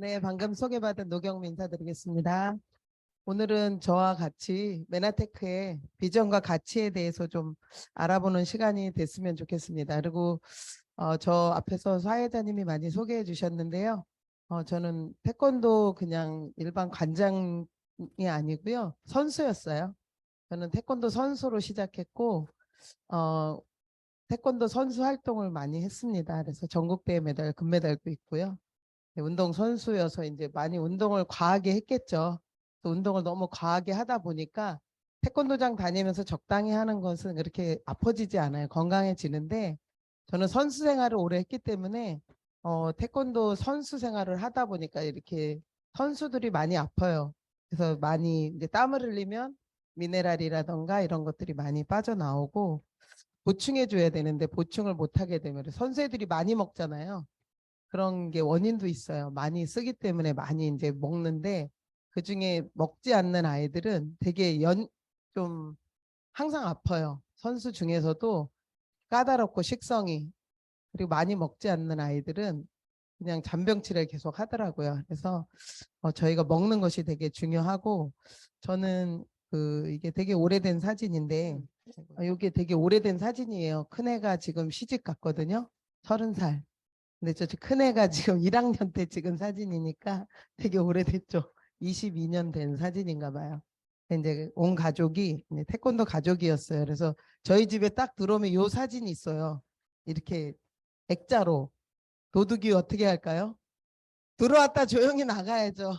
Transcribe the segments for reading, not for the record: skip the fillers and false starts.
네, 방금 소개받은 노경미 인사드리겠습니다. 오늘은 저와 같이 메나테크의 비전과 가치에 대해서 좀 알아보는 시간이 됐으면 좋겠습니다. 그리고 저 앞에서 사회자님이 많이 소개해 주셨는데요. 저는 태권도 그냥 일반 관장이 아니고요. 선수였어요. 저는 태권도 선수로 시작했고 어, 태권도 선수 활동을 많이 했습니다. 그래서 전국대회 메달, 금메달도 있고요. 운동 선수여서 이제 많이 운동을 과하게 했겠죠. 또 운동을 너무 과하게 하다 보니까 태권도장 다니면서 적당히 하는 것은 그렇게 아파지지 않아요. 건강해지는데 저는 선수 생활을 오래 했기 때문에 태권도 선수 생활을 하다 보니까 이렇게 선수들이 많이 아파요. 그래서 많이 이제 땀을 흘리면 미네랄이라던가 이런 것들이 많이 빠져나오고 보충해 줘야 되는데 보충을 못 하게 되면 선수들이 많이 먹잖아요. 그런 게 원인도 있어요. 많이 쓰기 때문에 많이 이제 먹는데 그중에 먹지 않는 아이들은 되게 좀 항상 아파요. 선수 중에서도 까다롭고 식성이 그리고 많이 먹지 않는 아이들은 그냥 잔병치레를 계속 하더라고요. 그래서 저희가 먹는 것이 되게 중요하고 저는 이게 되게 오래된 사진인데 이게 되게 오래된 사진이에요. 큰애가 지금 시집 갔거든요. 30살. 근데 저 큰애가 지금 1학년 때 찍은 사진이니까 되게 오래됐죠. 22년 된 사진인가 봐요. 이제 온 가족이 태권도 가족이었어요. 그래서 저희 집에 딱 들어오면 요 사진이 있어요. 이렇게 액자로. 도둑이 어떻게 할까요? 들어왔다 조용히 나가야죠.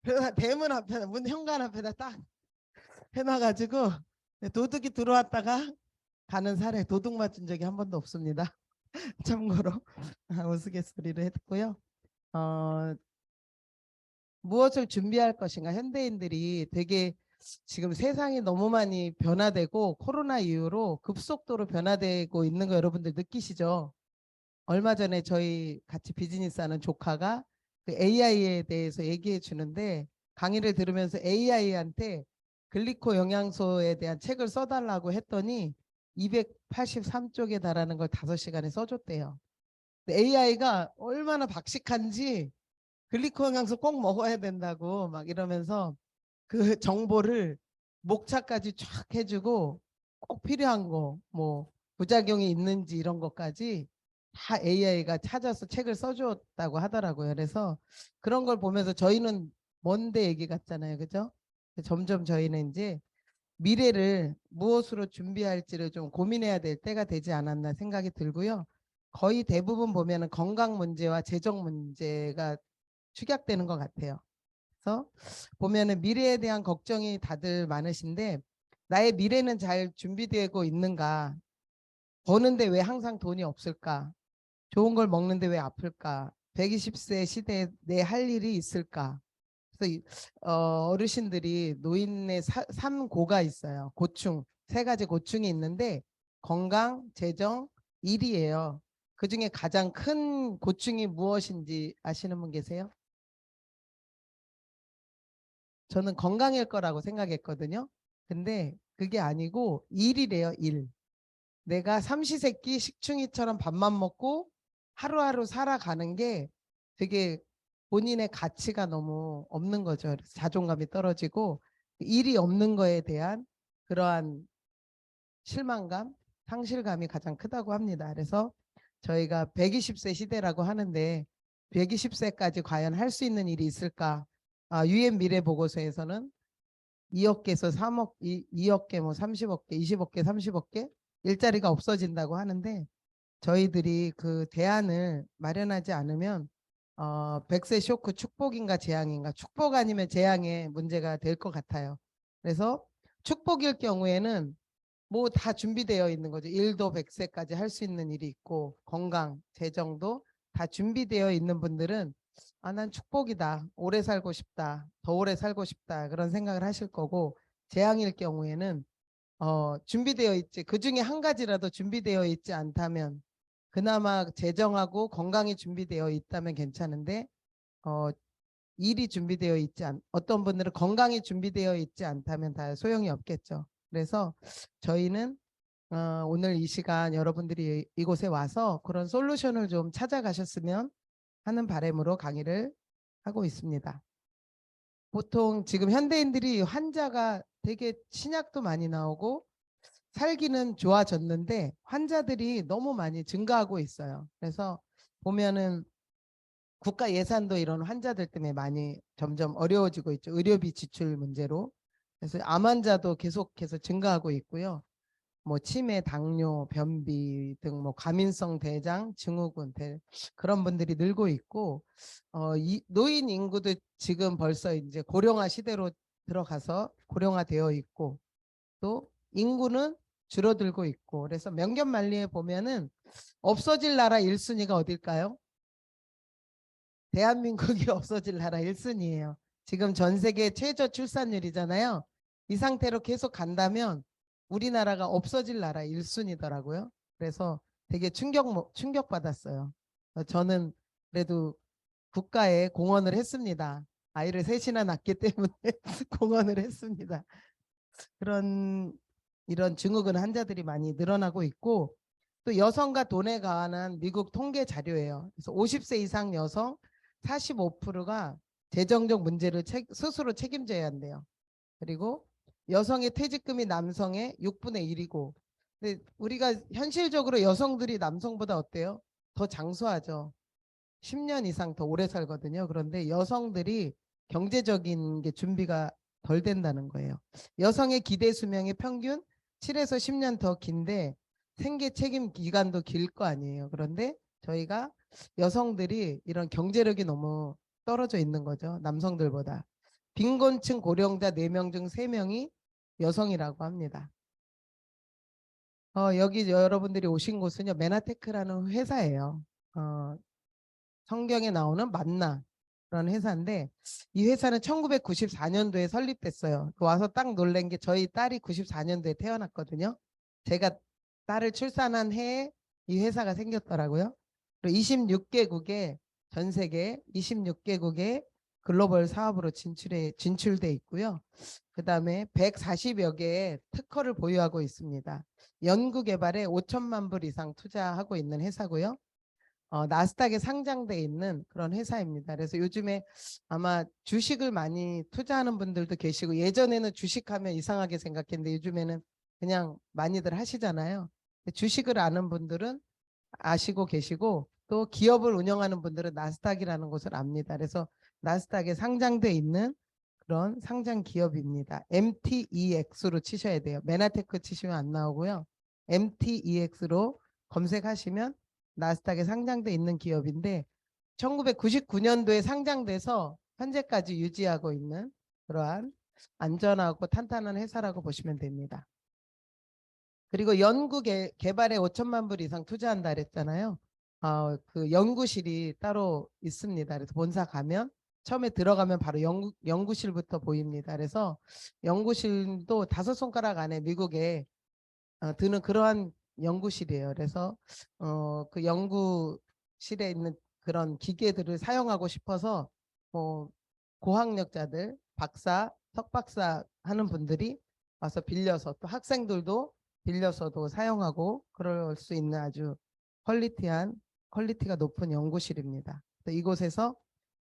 그래서 대문 앞에다 문 현관 앞에다 딱 해놔가지고 도둑이 들어왔다가 가는 사례 도둑 맞은 적이 한 번도 없습니다. 참고로 우스갯소리를 했고요. 어, 무엇을 준비할 것인가 현대인들이 되게 지금 세상이 너무 많이 변화되고 코로나 이후로 급속도로 변화되고 있는 거 여러분들 느끼시죠? 얼마 전에 저희 같이 비즈니스 하는 조카가 그 AI에 대해서 얘기해 주는데 강의를 들으면서 AI한테 글리코 영양소에 대한 책을 써달라고 했더니 283쪽에 달하는 걸 5시간에 써줬대요. AI가 얼마나 박식한지 글리코 영양소 꼭 먹어야 된다고 막 이러면서 그 정보를 목차까지 쫙 해주고 꼭 필요한 거 뭐 부작용이 있는지 이런 것까지 다 AI가 찾아서 책을 써줬다고 하더라고요. 그래서 그런 걸 보면서 저희는 먼데 얘기 같잖아요. 그죠? 점점 저희는 이제 미래를 무엇으로 준비할지를 좀 고민해야 될 때가 되지 않았나 생각이 들고요. 거의 대부분 보면은 건강 문제와 재정 문제가 축약되는 것 같아요. 그래서 보면은 미래에 대한 걱정이 다들 많으신데 나의 미래는 잘 준비되고 있는가? 버는데 왜 항상 돈이 없을까? 좋은 걸 먹는데 왜 아플까? 120세 시대에 내 할 일이 있을까? 그래서 어르신들이 노인의 삼고가 있어요. 고충, 3가지 고충이 있는데 건강, 재정, 일이에요. 그중에 가장 큰 고충이 무엇인지 아시는 분 계세요? 저는 건강일 거라고 생각했거든요. 근데 그게 아니고 일이래요, 일. 내가 삼시세끼 식충이처럼 밥만 먹고 하루하루 살아가는 게 되게 본인의 가치가 너무 없는 거죠. 그래서 자존감이 떨어지고 일이 없는 거에 대한 그러한 실망감, 상실감이 가장 크다고 합니다. 그래서 저희가 120세 시대라고 하는데 120세까지 과연 할 수 있는 일이 있을까? 유엔 미래 보고서에서는 2억 개에서 3억, 2억 개, 뭐 30억 개, 20억 개, 30억 개 일자리가 없어진다고 하는데 저희들이 그 대안을 마련하지 않으면 100세 쇼크 축복인가 재앙인가 축복 아니면 재앙의 문제가 될 것 같아요. 그래서 축복일 경우에는 뭐 다 준비되어 있는 거죠. 일도 100세까지 할 수 있는 일이 있고 건강, 재정도 다 준비되어 있는 분들은 난 축복이다. 오래 살고 싶다. 더 오래 살고 싶다. 그런 생각을 하실 거고 재앙일 경우에는 준비되어 있지. 그중에 한 가지라도 준비되어 있지 않다면 그나마 재정하고 건강이 준비되어 있다면 괜찮은데 어, 일이 준비되어 있지 어떤 분들은 건강이 준비되어 있지 않다면 다 소용이 없겠죠. 그래서 저희는 오늘 이 시간 여러분들이 이곳에 와서 그런 솔루션을 좀 찾아가셨으면 하는 바람으로 강의를 하고 있습니다. 보통 지금 현대인들이 환자가 되게 신약도 많이 나오고 살기는 좋아졌는데 환자들이 너무 많이 증가하고 있어요. 그래서 보면은 국가 예산도 이런 환자들 때문에 많이 점점 어려워지고 있죠. 의료비 지출 문제로. 그래서 암 환자도 계속해서 증가하고 있고요. 뭐 치매, 당뇨, 변비 등 뭐 과민성 대장 증후군 그런 분들이 늘고 있고 이 노인 인구도 지금 벌써 이제 고령화 시대로 들어가서 고령화되어 있고 또 인구는 줄어들고 있고 그래서 명견만리에 보면은 없어질 나라 1순위가 어딜까요? 대한민국이 없어질 나라 1순위예요. 지금 전 세계 최저 출산율이잖아요. 이 상태로 계속 간다면 우리나라가 없어질 나라 1순위더라고요. 그래서 되게 충격받았어요. 저는 그래도 국가에 공헌을 했습니다. 아이를 셋이나 낳기 때문에 공헌을 했습니다. 이런 증후군 환자들이 많이 늘어나고 있고 또 여성과 돈에 관한 미국 통계 자료예요. 그래서 50세 이상 여성 45%가 재정적 문제를 스스로 책임져야 한대요. 그리고 여성의 퇴직금이 남성의 6분의 1이고 근데 우리가 현실적으로 여성들이 남성보다 어때요? 더 장수하죠. 10년 이상 더 오래 살거든요. 그런데 여성들이 경제적인 게 준비가 덜 된다는 거예요. 여성의 기대 수명이 평균 7에서 10년 더 긴데 생계 책임 기간도 길 거 아니에요. 그런데 저희가 여성들이 이런 경제력이 너무 떨어져 있는 거죠. 남성들보다. 빈곤층 고령자 4명 중 3명이 여성이라고 합니다. 여기 여러분들이 오신 곳은요. 메나테크라는 회사예요. 성경에 나오는 만나 그런 회사인데 이 회사는 1994년도에 설립됐어요. 와서 딱 놀란 게 저희 딸이 94년도에 태어났거든요. 제가 딸을 출산한 해에 이 회사가 생겼더라고요. 그리고 26개국에 전 세계 26개국에 글로벌 사업으로 진출돼 있고요. 그 다음에 140여 개의 특허를 보유하고 있습니다. 연구 개발에 5천만 불 이상 투자하고 있는 회사고요. 나스닥에 상장돼 있는 그런 회사입니다. 그래서 요즘에 아마 주식을 많이 투자하는 분들도 계시고 예전에는 주식하면 이상하게 생각했는데 요즘에는 그냥 많이들 하시잖아요. 주식을 아는 분들은 아시고 계시고 또 기업을 운영하는 분들은 나스닥이라는 것을 압니다. 그래서 나스닥에 상장돼 있는 그런 상장 기업입니다. MTEX로 치셔야 돼요. 메나테크 치시면 안 나오고요. MTEX로 검색하시면 나스닥에 상장돼 있는 기업인데 1999년도에 상장돼서 현재까지 유지하고 있는 그러한 안전하고 탄탄한 회사라고 보시면 됩니다. 그리고 연구 개발에 5천만 불 이상 투자한다 그랬잖아요. 그 연구실이 따로 있습니다. 그래서 본사 가면 처음에 들어가면 바로 연구실부터 보입니다. 그래서 연구실도 5손가락 안에 미국에 드는 그러한 연구실이에요. 그래서 그 연구실에 있는 그런 기계들을 사용하고 싶어서 고학력자들, 박사, 석박사 하는 분들이 와서 빌려서 또 학생들도 빌려서도 사용하고 그럴 수 있는 아주 퀄리티가 높은 연구실입니다. 이곳에서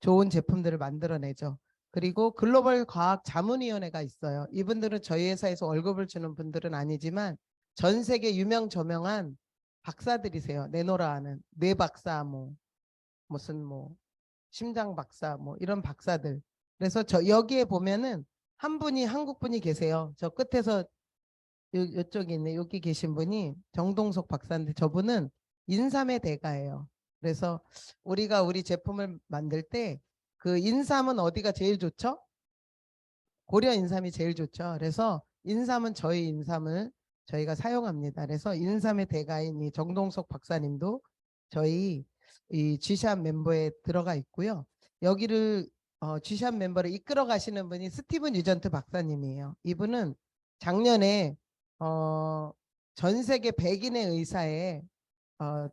좋은 제품들을 만들어내죠. 그리고 글로벌 과학 자문위원회가 있어요. 이분들은 저희 회사에서 월급을 주는 분들은 아니지만 전 세계 유명 저명한 박사들이세요. 내노라 하는 뇌 박사 무슨 심장 박사 이런 박사들. 그래서 여기에 보면은 한 분이 한국 분이 계세요. 저 끝에서 이쪽에 있네. 여기 계신 분이 정동석 박사인데 저분은 인삼의 대가예요. 그래서 우리가 우리 제품을 만들 때 그 인삼은 어디가 제일 좋죠? 고려 인삼이 제일 좋죠. 그래서 인삼은 저희 인삼을 저희가 사용합니다. 그래서 인삼의 대가인 이 정동석 박사님도 저희 이 G샵 멤버에 들어가 있고요. 여기를 G샵 멤버를 이끌어 가시는 분이 스티븐 유전트 박사님이에요. 이분은 작년에 전 세계 100인의 의사에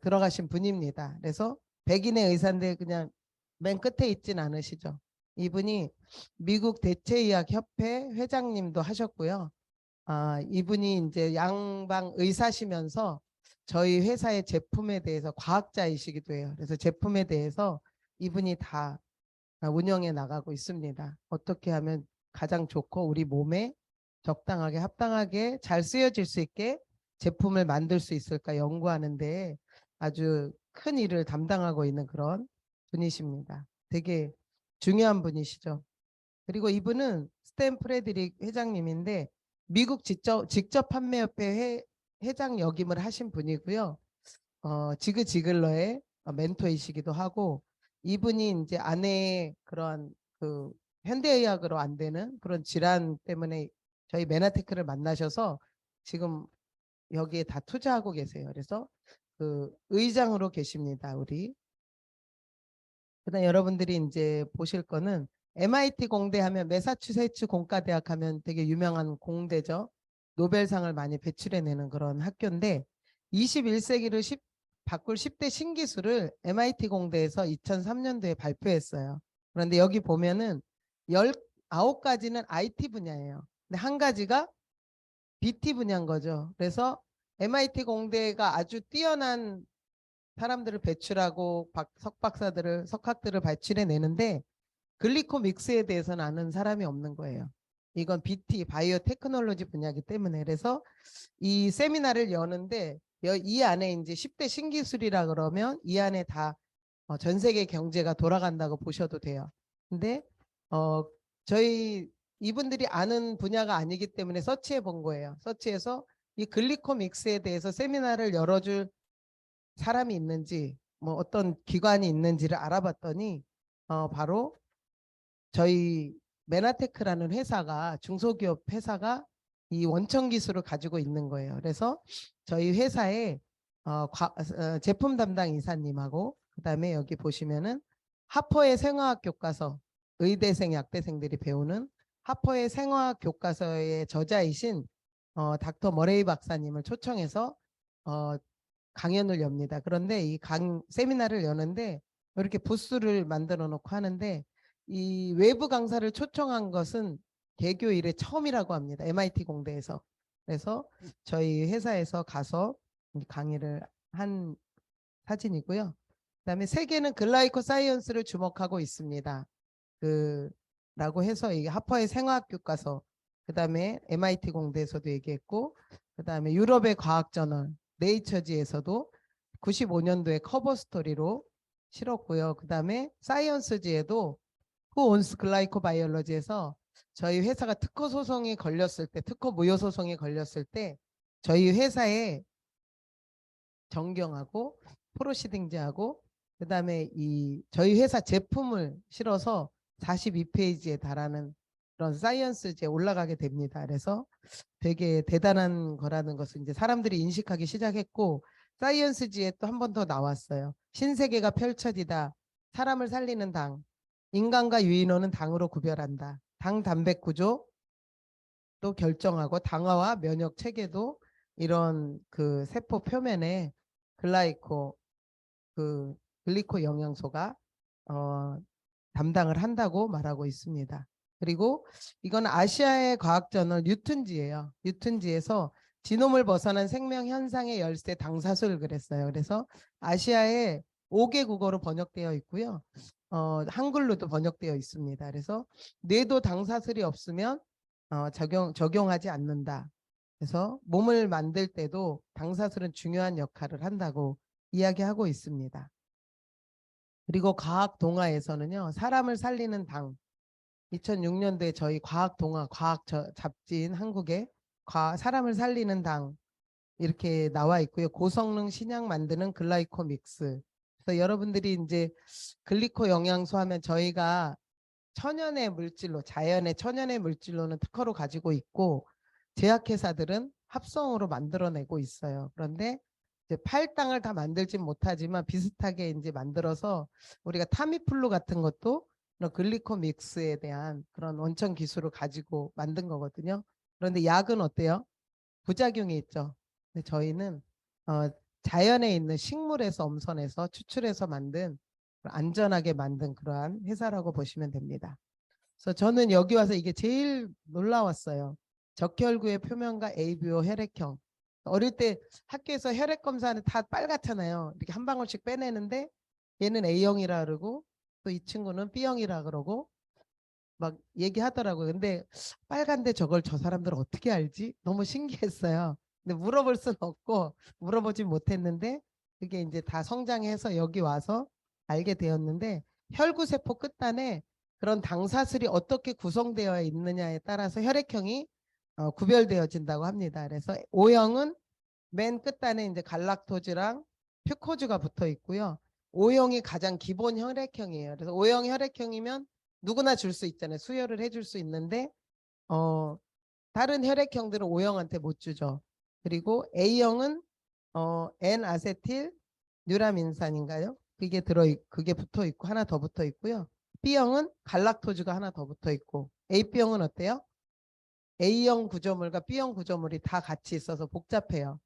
들어가신 분입니다. 그래서 100인의 의사인데 그냥 맨 끝에 있진 않으시죠. 이분이 미국 대체의학협회 회장님도 하셨고요. 이분이 이제 양방 의사시면서 저희 회사의 제품에 대해서 과학자이시기도 해요. 그래서 제품에 대해서 이분이 다 운영해 나가고 있습니다. 어떻게 하면 가장 좋고 우리 몸에 적당하게 합당하게 잘 쓰여질 수 있게 제품을 만들 수 있을까 연구하는데 아주 큰 일을 담당하고 있는 그런 분이십니다. 되게 중요한 분이시죠. 그리고 이분은 스탠 프레드릭 회장님인데 미국 직접 판매협회 회장 역임을 하신 분이고요. 지그 지글러의 멘토이시기도 하고 이분이 이제 아내의 그런 그 현대의학으로 안 되는 그런 질환 때문에 저희 메나테크를 만나셔서 지금 여기에 다 투자하고 계세요. 그래서 그 의장으로 계십니다. 우리. 그다음 여러분들이 이제 보실 거는 MIT 공대 하면 매사추세츠 공과대학 하면 되게 유명한 공대죠. 노벨상을 많이 배출해내는 그런 학교인데 21세기를 바꿀 10대 신기술을 MIT 공대에서 2003년도에 발표했어요. 그런데 여기 보면은 19가지는 IT 분야예요. 근데 한 가지가 BT 분야인 거죠. 그래서 MIT 공대가 아주 뛰어난 사람들을 배출하고 석학들을 발출해내는데 글리코 믹스에 대해서는 아는 사람이 없는 거예요. 이건 BT 바이오 테크놀로지 분야이기 때문에 그래서 이 세미나를 여는데 이 안에 이제 10대 신기술이라 그러면 이 안에 다 전 세계 경제가 돌아간다고 보셔도 돼요. 근데 저희 이분들이 아는 분야가 아니기 때문에 서치해 본 거예요. 서치해서 이 글리코 믹스에 대해서 세미나를 열어줄 사람이 있는지 뭐 어떤 기관이 있는지를 알아봤더니 바로 저희 메나테크라는 회사가 중소기업 회사가 이 원천 기술을 가지고 있는 거예요. 그래서 저희 회사에 제품 담당 이사님하고 그다음에 여기 보시면은 하퍼의 생화학 교과서 의대생 약대생들이 배우는 하퍼의 생화학 교과서의 저자이신 닥터 머레이 박사님을 초청해서 강연을 엽니다. 그런데 이 세미나를 여는데 이렇게 부스를 만들어 놓고 하는데 이 외부 강사를 초청한 것은 개교 이래 처음이라고 합니다. MIT 공대에서. 그래서 저희 회사에서 가서 강의를 한 사진이고요. 그다음에 세계는 글라이코 사이언스를 주목하고 있습니다. 라고 해서 이게 하퍼의 생화학 교과서, 그다음에 MIT 공대에서도 얘기했고, 그다음에 유럽의 과학 저널 네이처지에서도 95년도에 커버 스토리로 실었고요. 그다음에 사이언스지에도 Who owns Glycobiology에서 저희 회사가 특허 소송이 걸렸을 때, 특허 무효 소송이 걸렸을 때 저희 회사에 정경하고 프로시딩즈하고 그다음에 이 저희 회사 제품을 실어서 42페이지에 달하는 그런 사이언스지에 올라가게 됩니다. 그래서 되게 대단한 거라는 것을 이제 사람들이 인식하기 시작했고 사이언스지에 또 한 번 더 나왔어요. 신세계가 펼쳐지다. 사람을 살리는 당. 인간과 유인원은 당으로 구별한다. 당 단백 구조 또 결정하고 당화와 면역 체계도 이런 그 세포 표면에 글리코 영양소가 담당을 한다고 말하고 있습니다. 그리고 이건 아시아의 과학저널 뉴튼지예요. 뉴튼지에서 지놈을 벗어난 생명 현상의 열쇠 당사술을 그랬어요. 그래서 아시아의 5개 국어로 번역되어 있고요. 한글로도 번역되어 있습니다. 그래서 뇌도 당사술이 없으면 적용하지 않는다. 그래서 몸을 만들 때도 당사술은 중요한 역할을 한다고 이야기하고 있습니다. 그리고 과학 동화에서는요. 사람을 살리는 당. 2006년도에 저희 과학 동화 잡지인 한국에 사람을 살리는 당 이렇게 나와 있고요. 고성능 신약 만드는 글라이코 믹스. 그래서 여러분들이 이제 글리코 영양소 하면 저희가 천연의 물질로 자연의 천연의 물질로는 특허로 가지고 있고 제약회사들은 합성으로 만들어내고 있어요. 그런데 이제 팔당을 다 만들진 못하지만 비슷하게 이제 만들어서 우리가 타미플루 같은 것도 글리코 믹스에 대한 그런 원천 기술을 가지고 만든 거거든요. 그런데 약은 어때요? 부작용이 있죠. 근데 저희는 자연에 있는 식물에서 엄선해서 추출해서 만든 안전하게 만든 그러한 회사라고 보시면 됩니다. 그래서 저는 여기 와서 이게 제일 놀라웠어요. 적혈구의 표면과 ABO 혈액형. 어릴 때 학교에서 혈액 검사는 다 빨갛잖아요. 이렇게 한 방울씩 빼내는데 얘는 A형이라 그러고 또 이 친구는 B형이라 그러고 막 얘기하더라고요. 근데 빨간데 저걸 저 사람들 어떻게 알지? 너무 신기했어요. 근데 물어볼 수는 없고 물어보지 못했는데 그게 이제 다 성장해서 여기 와서 알게 되었는데 혈구세포 끝단에 그런 당사슬이 어떻게 구성되어 있느냐에 따라서 혈액형이 구별되어진다고 합니다. 그래서 O형은 맨 끝단에 이제 갈락토즈랑 퓨코즈가 붙어 있고요. O형이 가장 기본 혈액형이에요. 그래서 O형 혈액형이면 누구나 줄 수 있잖아요. 수혈을 해줄 수 있는데 다른 혈액형들은 O형한테 못 주죠. 그리고 A형은 N아세틸 뉴라민산인가요? 그게 붙어 있고 하나 더 붙어 있고요. B형은 갈락토즈가 하나 더 붙어 있고 AB형은 어때요? A형 구조물과 B형 구조물이 다 같이 있어서 복잡해요.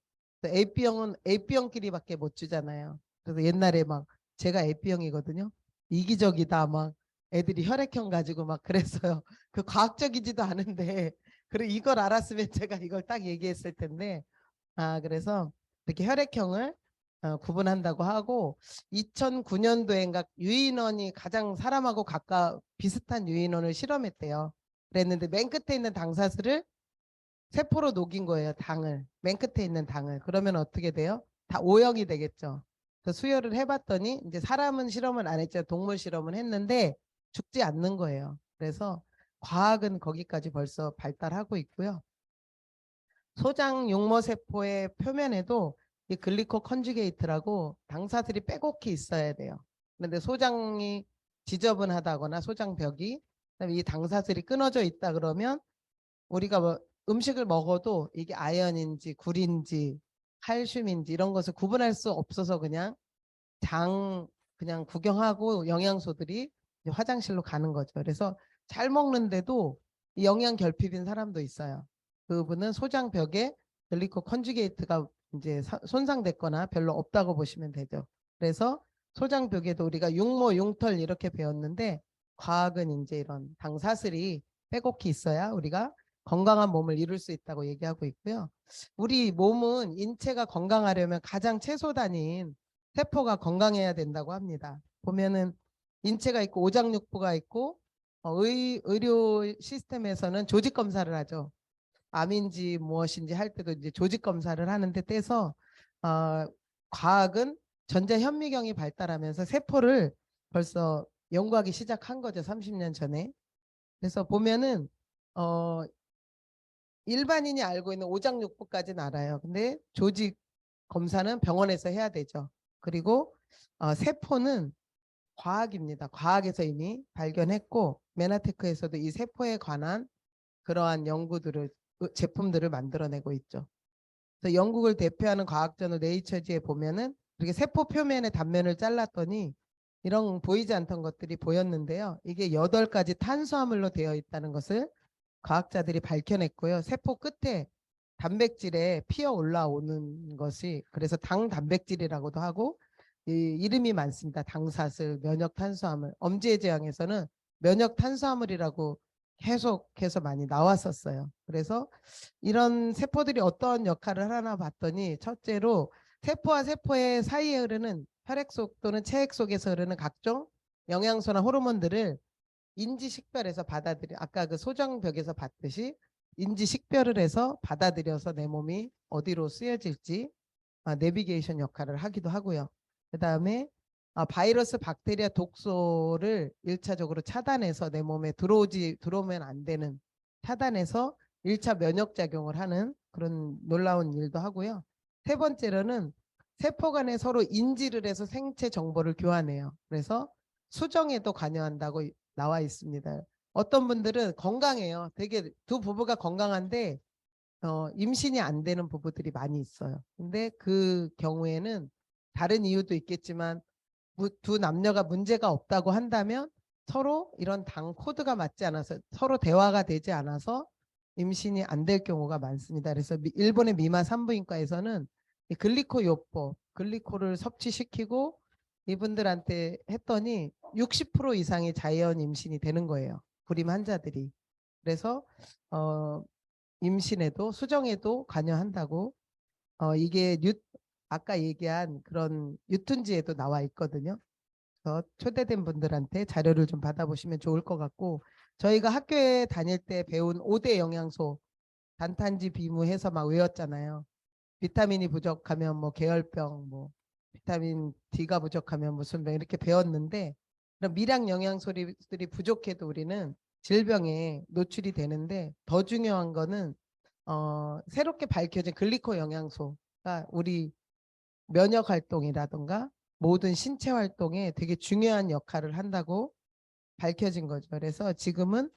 AB형은 AB형끼리밖에 못 주잖아요. 그래서 옛날에 막 제가 AB형이거든요. 이기적이다 막 애들이 혈액형 가지고 막 그랬어요. 그 과학적이지도 않은데 그래 이걸 알았으면 제가 이걸 딱 얘기했을 텐데 그래서 이렇게 혈액형을 구분한다고 하고 2009년도엔가 유인원이 가장 사람하고 비슷한 유인원을 실험했대요. 그랬는데 맨 끝에 있는 당사슬을 세포로 녹인 거예요. 당을. 맨 끝에 있는 당을. 그러면 어떻게 돼요? 다 O형이 되겠죠. 그래서 수혈을 해봤더니 이제 사람은 실험을 안 했죠. 동물 실험은 했는데 죽지 않는 거예요. 그래서 과학은 거기까지 벌써 발달하고 있고요. 소장 용모세포의 표면에도 이 글리코 컨주게이트라고 당사들이 빼곡히 있어야 돼요. 그런데 소장이 지저분하다거나 소장벽이 이 당사들이 끊어져 있다 그러면 우리가 뭐 음식을 먹어도 이게 아연인지 굴인지 칼슘인지 이런 것을 구분할 수 없어서 그냥 구경하고 영양소들이 화장실로 가는 거죠. 그래서 잘 먹는데도 영양 결핍인 사람도 있어요. 그분은 소장벽에 글리코 컨주게이트가 이제 손상됐거나 별로 없다고 보시면 되죠. 그래서 소장벽에도 우리가 육모, 융털 이렇게 배웠는데 과학은 이제 이런 당사슬이 빼곡히 있어야 우리가 건강한 몸을 이룰 수 있다고 얘기하고 있고요. 우리 몸은 인체가 건강하려면 가장 최소 단위인 세포가 건강해야 된다고 합니다. 보면은 인체가 있고 오장육부가 있고 의료 시스템에서는 조직 검사를 하죠. 암인지 무엇인지 할 때도 이제 조직 검사를 하는데 떼서 과학은 전자현미경이 발달하면서 세포를 벌써 연구하기 시작한 거죠. 30년 전에. 그래서 보면은 어, 일반인이 알고 있는 오장육부까지는 알아요. 근데 조직 검사는 병원에서 해야 되죠. 그리고 세포는 과학입니다. 과학에서 이미 발견했고 메나테크에서도 이 세포에 관한 그러한 제품들을 만들어내고 있죠. 그래서 영국을 대표하는 과학저널 네이처지에 보면은 이렇게 세포 표면의 단면을 잘랐더니 이런 보이지 않던 것들이 보였는데요. 이게 8가지 탄수화물로 되어 있다는 것을 과학자들이 밝혀냈고요. 세포 끝에 단백질에 피어 올라오는 것이 그래서 당 단백질이라고도 하고 이름이 많습니다. 당사슬, 면역 탄수화물. 엄지의 제왕에서는 면역 탄수화물이라고 계속해서 많이 나왔었어요. 그래서 이런 세포들이 어떤 역할을 하나 봤더니 첫째로 세포와 세포의 사이에 흐르는 혈액 속 또는 체액 속에서 흐르는 각종 영양소나 호르몬들을 인지식별해서 받아들여 아까 그 소장벽에서 봤듯이 인지식별을 해서 받아들여서 내 몸이 어디로 쓰여질지 내비게이션 역할을 하기도 하고요. 그 다음에 바이러스, 박테리아, 독소를 1차적으로 차단해서 내 몸에 들어오면 안 되는 차단해서 1차 면역작용을 하는 그런 놀라운 일도 하고요. 세 번째로는 세포 간에 서로 인지를 해서 생체 정보를 교환해요. 그래서 수정에도 관여한다고 나와 있습니다. 어떤 분들은 건강해요. 되게 두 부부가 건강한데 임신이 안 되는 부부들이 많이 있어요. 근데 그 경우에는 다른 이유도 있겠지만 두 남녀가 문제가 없다고 한다면 서로 이런 당 코드가 맞지 않아서 서로 대화가 되지 않아서 임신이 안 될 경우가 많습니다. 그래서 일본의 미마 산부인과에서는 글리코 요법, 글리코를 섭취시키고 이분들한테 했더니 60% 이상의 자연 임신이 되는 거예요. 불임 환자들이. 그래서 임신에도 수정에도 관여한다고 이게 아까 얘기한 그런 유툰지에도 나와 있거든요. 초대된 분들한테 자료를 좀 받아보시면 좋을 것 같고, 저희가 학교에 다닐 때 배운 5대 영양소 단탄지 비무해서 막 외웠잖아요. 비타민이 부족하면 뭐 계열병, 뭐 비타민 D가 부족하면 무슨 병 이렇게 배웠는데, 그런 미량 영양소들이 부족해도 우리는 질병에 노출이 되는데, 더 중요한 거는 새롭게 밝혀진 글리코 영양소가 우리 면역 활동이라든가 모든 신체 활동에 되게 중요한 역할을 한다고 밝혀진 거죠. 그래서 지금은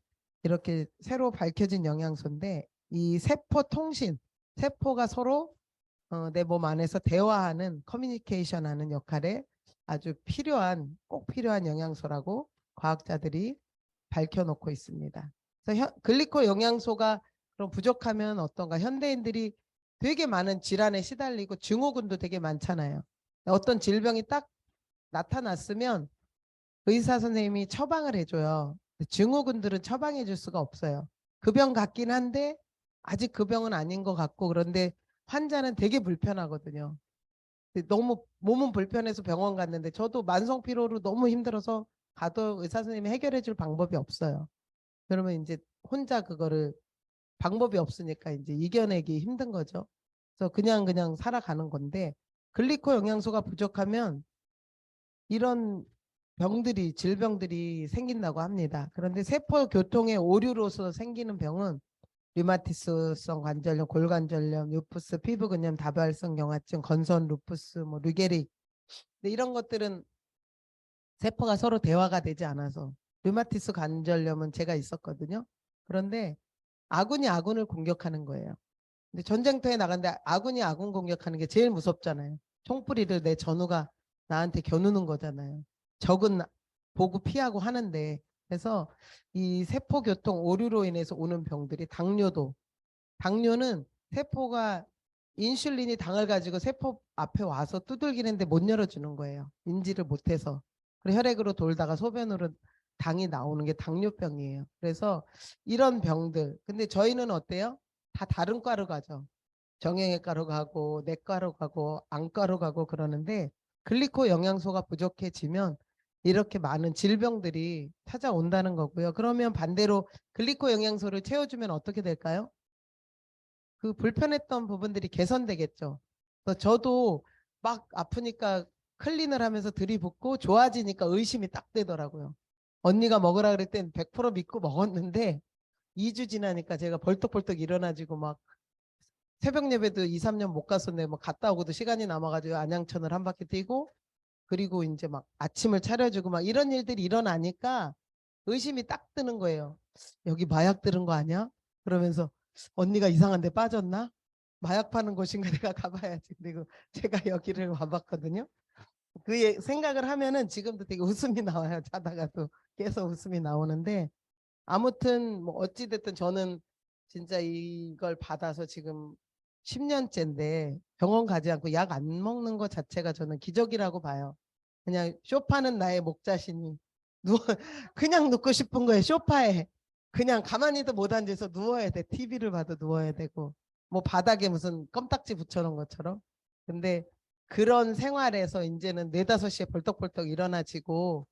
이렇게 새로 밝혀진 영양소인데, 이 세포 통신, 세포가 서로 내 몸 안에서 대화하는 커뮤니케이션 하는 역할에 아주 필요한, 꼭 필요한 영양소라고 과학자들이 밝혀놓고 있습니다. 그래서 글리코 영양소가 그럼 부족하면 어떤가? 현대인들이 되게 많은 질환에 시달리고 증후군도 되게 많잖아요. 어떤 질병이 딱 나타났으면 의사 선생님이 처방을 해줘요. 증후군들은 처방해 줄 수가 없어요. 그 병 같긴 한데 아직 그 병은 아닌 것 같고, 그런데 환자는 되게 불편하거든요. 너무 몸은 불편해서 병원 갔는데, 저도 만성 피로로 너무 힘들어서 가도 의사 선생님이 해결해 줄 방법이 없어요. 그러면 이제 혼자 그거를 방법이 없으니까 이제 이겨내기 힘든 거죠. 그래서 그냥 살아가는 건데, 글리코 영양소가 부족하면 이런 병들이, 질병들이 생긴다고 합니다. 그런데 세포 교통의 오류로서 생기는 병은 류마티스성 관절염, 골관절염, 루푸스, 피부근염, 다발성 경화증, 건선 루푸스, 뭐 류게릭. 근데 이런 것들은 세포가 서로 대화가 되지 않아서, 류마티스 관절염은 제가 있었거든요. 그런데 아군이 아군을 공격하는 거예요. 근데 전쟁터에 나갔는데 아군이 아군 공격하는 게 제일 무섭잖아요. 총뿌리를 내 전우가 나한테 겨누는 거잖아요. 적은 보고 피하고 하는데, 그래서 이 세포교통 오류로 인해서 오는 병들이 당뇨는 세포가 인슐린이 당을 가지고 세포 앞에 와서 두들기는데 못 열어주는 거예요. 인지를 못해서. 그리고 혈액으로 돌다가 소변으로 당이 나오는 게 당뇨병이에요. 그래서 이런 병들, 근데 저희는 어때요? 다 다른 과로 가죠. 정형외과로 가고 내과로 가고 안과로 가고 그러는데, 글리코 영양소가 부족해지면 이렇게 많은 질병들이 찾아온다는 거고요. 그러면 반대로 글리코 영양소를 채워주면 어떻게 될까요? 그 불편했던 부분들이 개선되겠죠. 그래서 저도 막 아프니까 클린을 하면서 들이붓고 좋아지니까 의심이 딱 되더라고요. 언니가 먹으라 그럴 땐 100% 믿고 먹었는데 2주 지나니까 제가 벌떡벌떡 일어나지고 막 새벽 예배도 2, 3년 못 갔었는데 뭐 갔다 오고도 시간이 남아가지고 안양천을 한 바퀴 뛰고, 그리고 이제 막 아침을 차려주고 막 이런 일들이 일어나니까 의심이 딱 드는 거예요. 여기 마약 들은 거 아니야? 그러면서 언니가 이상한 데 빠졌나? 마약 파는 곳인가 내가 가봐야지. 그리고 제가 여기를 와봤거든요. 그 생각을 하면은 지금도 되게 웃음이 나와요. 자다가도 계속 웃음이 나오는데, 아무튼 뭐 어찌됐든 저는 진짜 이걸 받아서 지금 10년째인데 병원 가지 않고 약 안 먹는 것 자체가 저는 기적이라고 봐요. 그냥 쇼파는 나의 목자신이 누워 그냥 눕고 싶은 거예요. 쇼파에 그냥 가만히도 못 앉아서 누워야 돼. TV를 봐도 누워야 되고, 뭐 바닥에 무슨 껌딱지 붙여놓은 것처럼. 근데 그런 생활에서 이제는 4, 5시에 벌떡벌떡 일어나지고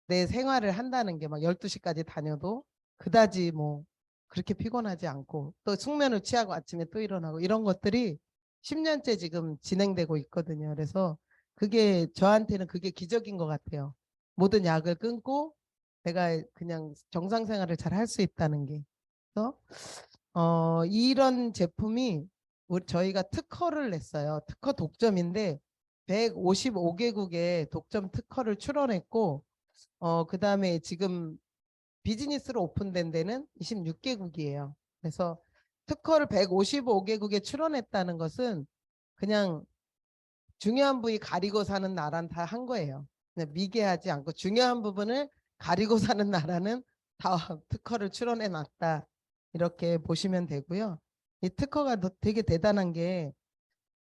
내 생활을 한다는 게, 막 12시까지 다녀도 그다지 뭐 그렇게 피곤하지 않고, 또 숙면을 취하고 아침에 또 일어나고, 이런 것들이 10년째 지금 진행되고 있거든요. 그래서 그게 저한테는 그게 기적인 것 같아요. 모든 약을 끊고 내가 그냥 정상 생활을 잘 할 수 있다는 게. 그래서 이런 제품이 저희가 특허를 냈어요. 특허 독점인데 155개국에 독점 특허를 출원했고, 그다음에 지금 비즈니스로 오픈된 데는 26개국이에요. 그래서 특허를 155개국에 출원했다는 것은 그냥 중요한 부위 가리고 사는 나라는 다 한 거예요. 그냥 미개하지 않고 중요한 부분을 가리고 사는 나라는 다 특허를 출원해 놨다. 이렇게 보시면 되고요. 이 특허가 되게 대단한 게,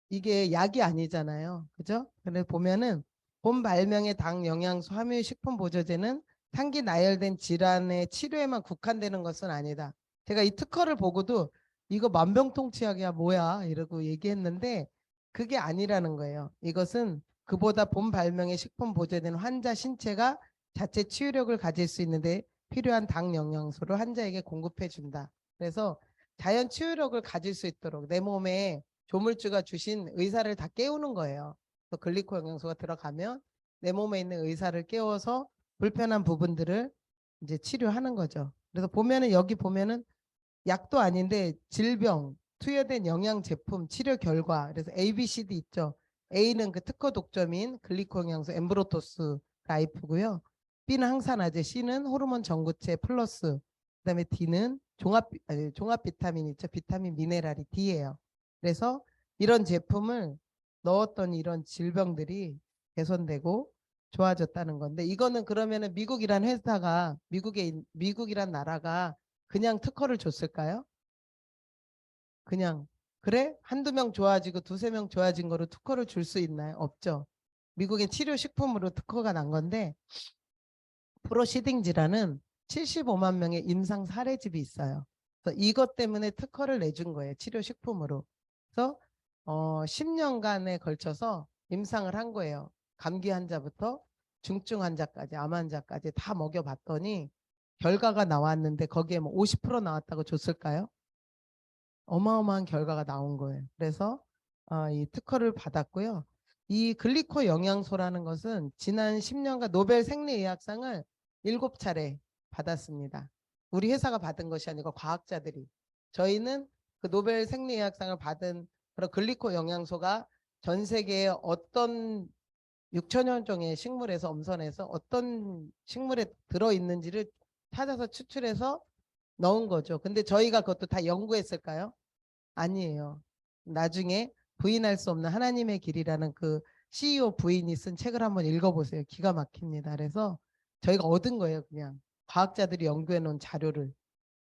이게 약이 아니잖아요. 그죠? 근데 보면은 본 발명의 당 영양소 함유 식품 보조제는 상기 나열된 질환의 치료에만 국한되는 것은 아니다. 제가 이 특허를 보고도 이거 만병통치약이야 뭐야 이러고 얘기했는데, 그게 아니라는 거예요. 이것은 그보다 본 발명의 식품 보조제는 환자 신체가 자체 치유력을 가질 수 있는데 필요한 당 영양소를 환자에게 공급해 준다. 그래서 자연 치유력을 가질 수 있도록 내 몸에 조물주가 주신 의사를 다 깨우는 거예요. 또 글리코 영양소가 들어가면 내 몸에 있는 의사를 깨워서 불편한 부분들을 이제 치료하는 거죠. 그래서 보면은 여기 보면은 약도 아닌데 질병, 투여된 영양 제품, 치료 결과. 그래서 A, B, C, D 있죠. A는 그 특허 독점인 글리코 영양소 엠브로토스 라이프고요. B는 항산화제, C는 호르몬 전구체 플러스. 그다음에 D는 종합 비타민 있죠. 비타민 미네랄이 D예요. 그래서 이런 제품을 넣었더니 이런 질병들이 개선되고 좋아졌다는 건데 이거는 그러면은 미국이란 회사가 미국이란 나라가 그냥 특허를 줬을까요? 그냥 그래? 한두 명 좋아지고 두세 명 좋아진 거로 특허를 줄 수 있나요? 없죠. 미국의 치료식품으로 특허가 난 건데 프로시딩지라는 75만 명의 임상 사례집이 있어요. 그래서 이것 때문에 특허를 내준 거예요. 치료식품으로. 그래서 10년간에 걸쳐서 임상을 한 거예요. 감기 환자부터 중증 환자까지 암 환자까지 다 먹여봤더니 결과가 나왔는데 거기에 뭐 50% 나왔다고 줬을까요? 어마어마한 결과가 나온 거예요. 그래서 이 특허를 받았고요. 이 글리코 영양소라는 것은 지난 10년간 노벨 생리의학상을 7차례 받았습니다. 우리 회사가 받은 것이 아니고 과학자들이. 저희는 그 노벨 생리의학상을 받은 그런 글리코 영양소가 전 세계에 어떤 6천여 종의 식물에서 엄선해서 어떤 식물에 들어있는지를 찾아서 추출해서 넣은 거죠. 근데 저희가 그것도 다 연구했을까요? 아니에요. 나중에 부인할 수 없는 하나님의 길이라는 그 CEO 부인이 쓴 책을 한번 읽어보세요. 기가 막힙니다. 그래서 저희가 얻은 거예요. 그냥 과학자들이 연구해 놓은 자료를.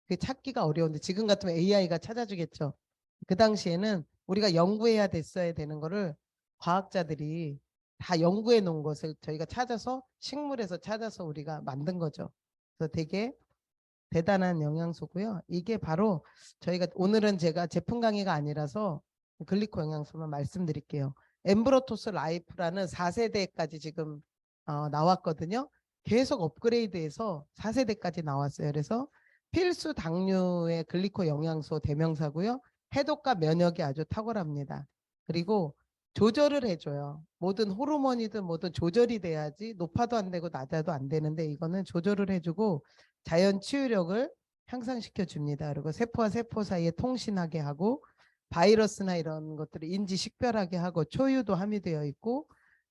그 찾기가 어려운데 지금 같으면 AI가 찾아주겠죠. 그 당시에는 우리가 연구해야 됐어야 되는 거를 과학자들이 다 연구해 놓은 것을 저희가 찾아서 식물에서 찾아서 우리가 만든 거죠. 그래서 되게 대단한 영양소고요. 이게 바로 저희가 오늘은 제가 제품 강의가 아니라서 글리코 영양소만 말씀드릴게요. 엠브로토스 라이프라는 4세대까지 지금 나왔거든요. 계속 업그레이드해서 4세대까지 나왔어요. 그래서 필수 당류의 글리코 영양소 대명사고요. 해독과 면역이 아주 탁월합니다. 그리고 조절을 해줘요. 모든 호르몬이든 뭐든 조절이 돼야지 높아도 안 되고 낮아도 안 되는데 이거는 조절을 해주고 자연 치유력을 향상시켜 줍니다. 그리고 세포와 세포 사이에 통신하게 하고 바이러스나 이런 것들을 인지 식별하게 하고 초유도 함유되어 있고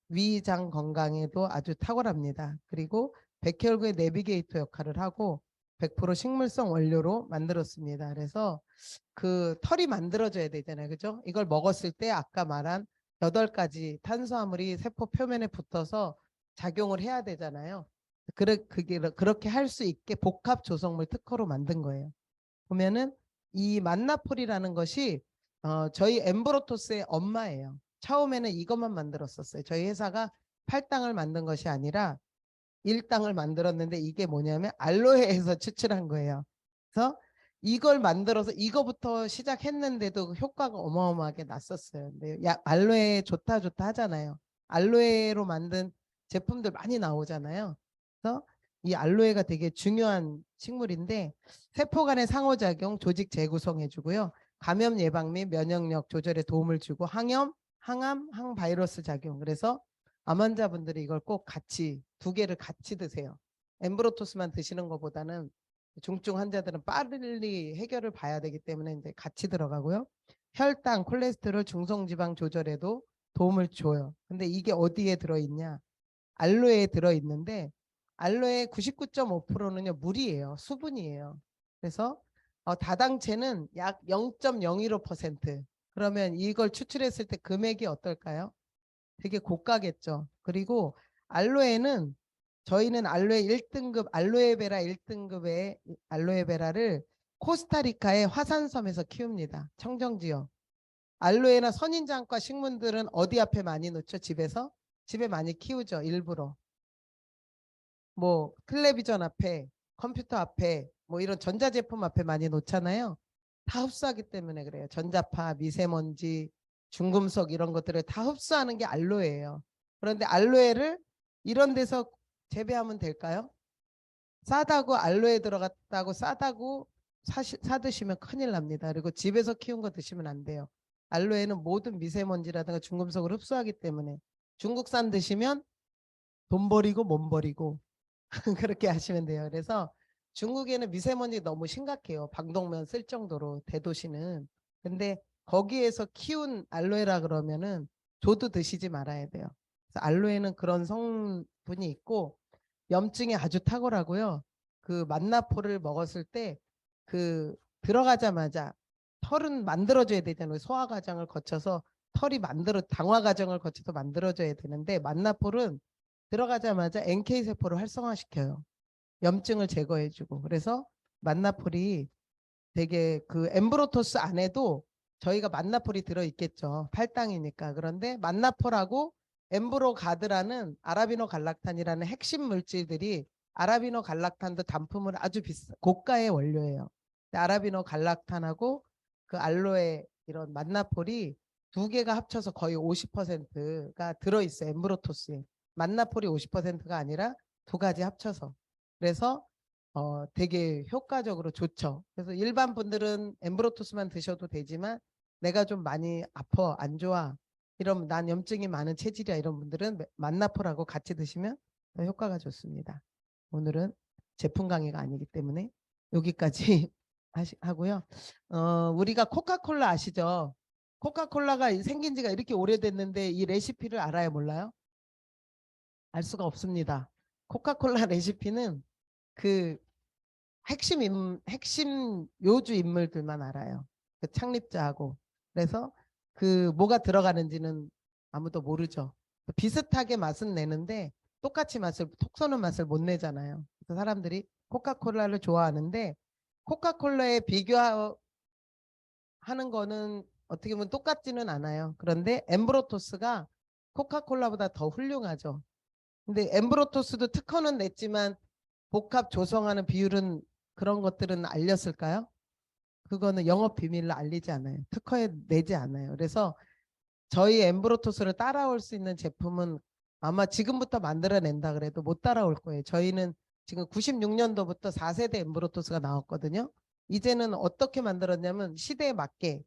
위장 건강에도 아주 탁월합니다. 그리고 백혈구의 내비게이터 역할을 하고 100% 식물성 원료로 만들었습니다. 그래서 그 털이 만들어져야 되잖아요. 그죠? 이걸 먹었을 때 아까 말한 8가지 탄수화물이 세포 표면에 붙어서 작용을 해야 되잖아요. 그렇게 할 수 있게 복합 조성물 특허로 만든 거예요. 보면은 이 만나폴이라는 것이 저희 엠브로토스의 엄마예요. 처음에는 이것만 만들었었어요. 저희 회사가 8당을 만든 것이 아니라 1당을 만들었는데 이게 뭐냐면 알로에에서 추출한 거예요. 그래서 이걸 만들어서 이거부터 시작했는데도 효과가 어마어마하게 났었어요. 근데 알로에 좋다 하잖아요. 알로에로 만든 제품들 많이 나오잖아요. 그래서 이 알로에가 되게 중요한 식물인데 세포 간의 상호작용, 조직 재구성해 주고요. 감염 예방 및 면역력 조절에 도움을 주고 항염, 항암, 항바이러스 작용. 그래서 암 환자분들이 이걸 꼭 같이 2개를 같이 드세요. 엠브로토스만 드시는 것보다는 중증 환자들은 빨리 해결을 봐야 되기 때문에 이제 같이 들어가고요. 혈당, 콜레스테롤, 중성지방 조절에도 도움을 줘요. 근데 이게 어디에 들어있냐? 알로에에 들어있는데 알로에 99.5%는요 물이에요. 수분이에요. 그래서 다당체는 약 0.015%. 그러면 이걸 추출했을 때 금액이 어떨까요? 되게 고가겠죠. 그리고 알로에는 저희는 알로에 1등급 알로에베라 1등급의 알로에베라를 코스타리카의 화산섬에서 키웁니다. 청정지역. 알로에나 선인장과 식물들은 어디 앞에 많이 놓죠? 집에서? 집에 많이 키우죠. 일부러. 뭐 텔레비전 앞에, 컴퓨터 앞에, 뭐 이런 전자제품 앞에 많이 놓잖아요. 다 흡수하기 때문에 그래요. 전자파, 미세먼지, 중금속 이런 것들을 다 흡수하는 게 알로에예요. 그런데 알로에를 이런 데서 재배하면 될까요? 싸다고 알로에 들어갔다고 싸다고 사드시면 큰일 납니다. 그리고 집에서 키운 거 드시면 안 돼요. 알로에는 모든 미세먼지라든가 중금속을 흡수하기 때문에 중국산 드시면 돈 버리고 몸 버리고 그렇게 하시면 돼요. 그래서 중국에는 미세먼지 너무 심각해요. 방독면 쓸 정도로 대도시는. 근데 거기에서 키운 알로에라 그러면은 저도 드시지 말아야 돼요. 그래서 알로에는 그런 성분이 있고 염증이 아주 탁월하고요. 그 만나포를 먹었을 때 그 들어가자마자 털은 만들어줘야 되잖아요. 소화 과정을 거쳐서 털이 당화 과정을 거쳐서 만들어져야 되는데 만나포는 들어가자마자 NK 세포를 활성화시켜요. 염증을 제거해주고. 그래서 만나폴이 되게 그 엠브로토스 안에도 저희가 만나폴이 들어있겠죠. 팔당이니까. 그런데 만나폴하고 엠브로가드라는 아라비노 갈락탄이라는 핵심 물질들이 아라비노 갈락탄도 단품을 아주 고가의 원료예요. 아라비노 갈락탄하고 그 알로에 이런 만나폴이 두 개가 합쳐서 거의 50%가 들어있어요. 엠브로토스에. 만나폴이 50%가 아니라 두 가지 합쳐서. 그래서 되게 효과적으로 좋죠. 그래서 일반 분들은 엠브로토스만 드셔도 되지만 내가 좀 많이 아파 안 좋아 이러면 난 염증이 많은 체질이야 이런 분들은 만나포라고 같이 드시면 더 효과가 좋습니다. 오늘은 제품 강의가 아니기 때문에 여기까지 하고요. 우리가 코카콜라 아시죠? 코카콜라가 생긴 지가 이렇게 오래됐는데 이 레시피를 알아요 몰라요? 알 수가 없습니다. 코카콜라 레시피는 그 핵심 요주 인물들만 알아요. 그 창립자하고. 그래서 그 뭐가 들어가는지는 아무도 모르죠. 비슷하게 맛은 내는데 똑같이 톡 쏘는 맛을 못 내잖아요. 그래서 사람들이 코카콜라를 좋아하는데 코카콜라에 비교하는 거는 어떻게 보면 똑같지는 않아요. 그런데 엠브로토스가 코카콜라보다 더 훌륭하죠. 근데 엠브로토스도 특허는 냈지만 복합 조성하는 비율은 그런 것들은 알렸을까요? 그거는 영업 비밀로 알리지 않아요. 특허에 내지 않아요. 그래서 저희 엠브로토스를 따라올 수 있는 제품은 아마 지금부터 만들어낸다 그래도 못 따라올 거예요. 저희는 지금 96년도부터 4세대 엠브로토스가 나왔거든요. 이제는 어떻게 만들었냐면 시대에 맞게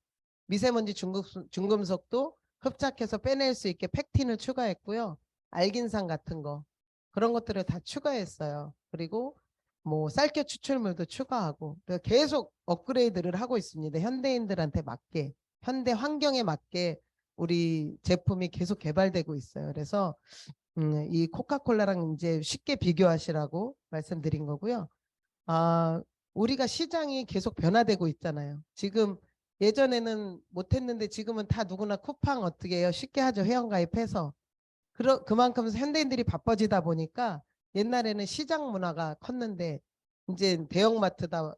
미세먼지 중금속도 흡착해서 빼낼 수 있게 팩틴을 추가했고요. 알긴산 같은 거 그런 것들을 다 추가했어요. 그리고 뭐 쌀겨 추출물도 추가하고 계속 업그레이드를 하고 있습니다. 현대인들한테 맞게 현대 환경에 맞게 우리 제품이 계속 개발되고 있어요. 그래서 이 코카콜라랑 이제 쉽게 비교하시라고 말씀드린 거고요. 우리가 시장이 계속 변화되고 있잖아요. 지금 예전에는 못했는데 지금은 다 누구나 쿠팡 어떻게 해요? 쉽게 하죠. 회원가입해서. 그만큼 현대인들이 바빠지다 보니까 옛날에는 시장 문화가 컸는데 이제 대형마트로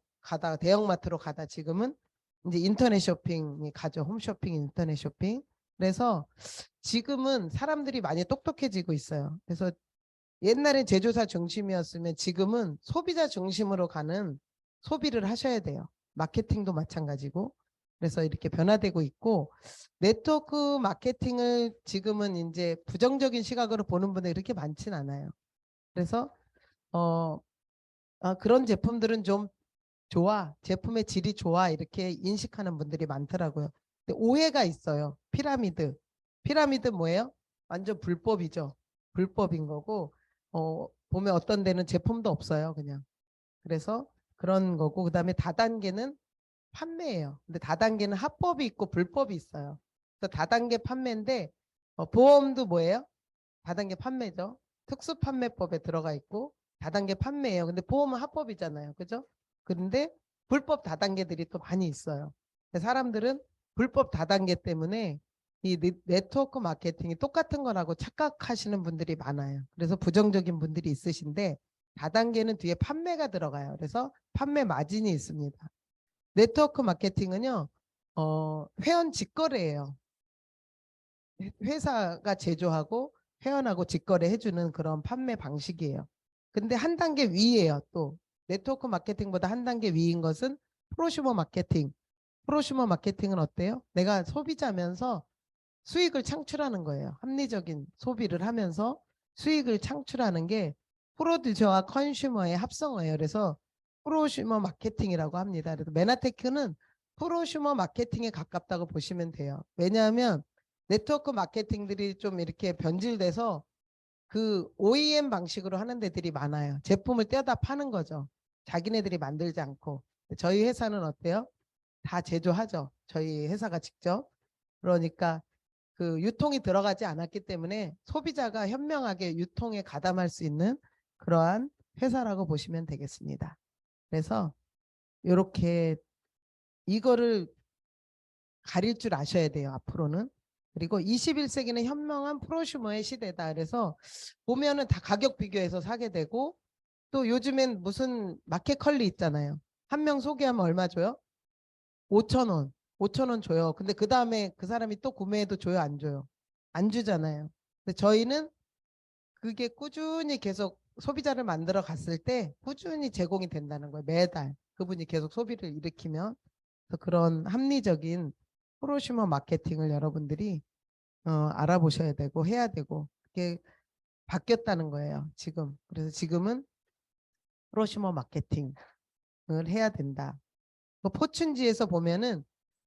가다 지금은 이제 인터넷 쇼핑이 가죠. 홈쇼핑, 인터넷 쇼핑. 그래서 지금은 사람들이 많이 똑똑해지고 있어요. 그래서 옛날엔 제조사 중심이었으면 지금은 소비자 중심으로 가는 소비를 하셔야 돼요. 마케팅도 마찬가지고. 그래서 이렇게 변화되고 있고 네트워크 마케팅을 지금은 이제 부정적인 시각으로 보는 분들이 그렇게 많진 않아요. 그래서 그런 제품들은 좀 좋아, 제품의 질이 좋아 이렇게 인식하는 분들이 많더라고요. 근데 오해가 있어요. 피라미드 뭐예요? 완전 불법이죠. 불법인 거고 보면 어떤 데는 제품도 없어요. 그냥. 그래서 그런 거고 그다음에 다단계는 판매예요. 근데 다단계는 합법이 있고 불법이 있어요. 그래서 다단계 판매인데 보험도 뭐예요? 다단계 판매죠. 특수판매법에 들어가 있고 다단계 판매예요. 근데 보험은 합법이잖아요. 그죠? 그런데 불법 다단계들이 또 많이 있어요. 사람들은 불법 다단계 때문에 이 네트워크 마케팅이 똑같은 거라고 착각하시는 분들이 많아요. 그래서 부정적인 분들이 있으신데 다단계는 뒤에 판매가 들어가요. 그래서 판매 마진이 있습니다. 네트워크 마케팅은요, 회원 직거래예요. 회사가 제조하고 회원하고 직거래 해주는 그런 판매 방식이에요. 근데 한 단계 위에요. 또 네트워크 마케팅보다 한 단계 위인 것은 프로슈머 마케팅. 프로슈머 마케팅은 어때요? 내가 소비자면서 수익을 창출하는 거예요. 합리적인 소비를 하면서 수익을 창출하는 게 프로듀서와 컨슈머의 합성어예요. 그래서 프로슈머 마케팅이라고 합니다. 그래서 메나테크는 프로슈머 마케팅에 가깝다고 보시면 돼요. 왜냐하면 네트워크 마케팅들이 좀 이렇게 변질돼서 그 OEM 방식으로 하는 데들이 많아요. 제품을 떼어다 파는 거죠. 자기네들이 만들지 않고. 저희 회사는 어때요? 다 제조하죠. 저희 회사가 직접. 그러니까 그 유통이 들어가지 않았기 때문에 소비자가 현명하게 유통에 가담할 수 있는 그러한 회사라고 보시면 되겠습니다. 그래서 이렇게 이거를 가릴 줄 아셔야 돼요. 앞으로는. 그리고 21세기는 현명한 프로슈머의 시대다. 그래서 보면은 다 가격 비교해서 사게 되고 또 요즘엔 무슨 마켓컬리 있잖아요. 한 명 소개하면 얼마 줘요? 5,000원. 5,000원 줘요. 근데 그 다음에 그 사람이 또 구매해도 줘요? 안 줘요? 안 주잖아요. 근데 저희는 그게 꾸준히 계속 소비자를 만들어 갔을 때 꾸준히 제공이 된다는 거예요. 매달. 그분이 계속 소비를 일으키면. 그래서 그런 합리적인 프로슈머 마케팅을 여러분들이 알아보셔야 되고 해야 되고 그게 바뀌었다는 거예요. 지금. 그래서 지금은 프로슈머 마케팅을 해야 된다. 그 포춘지에서 보면은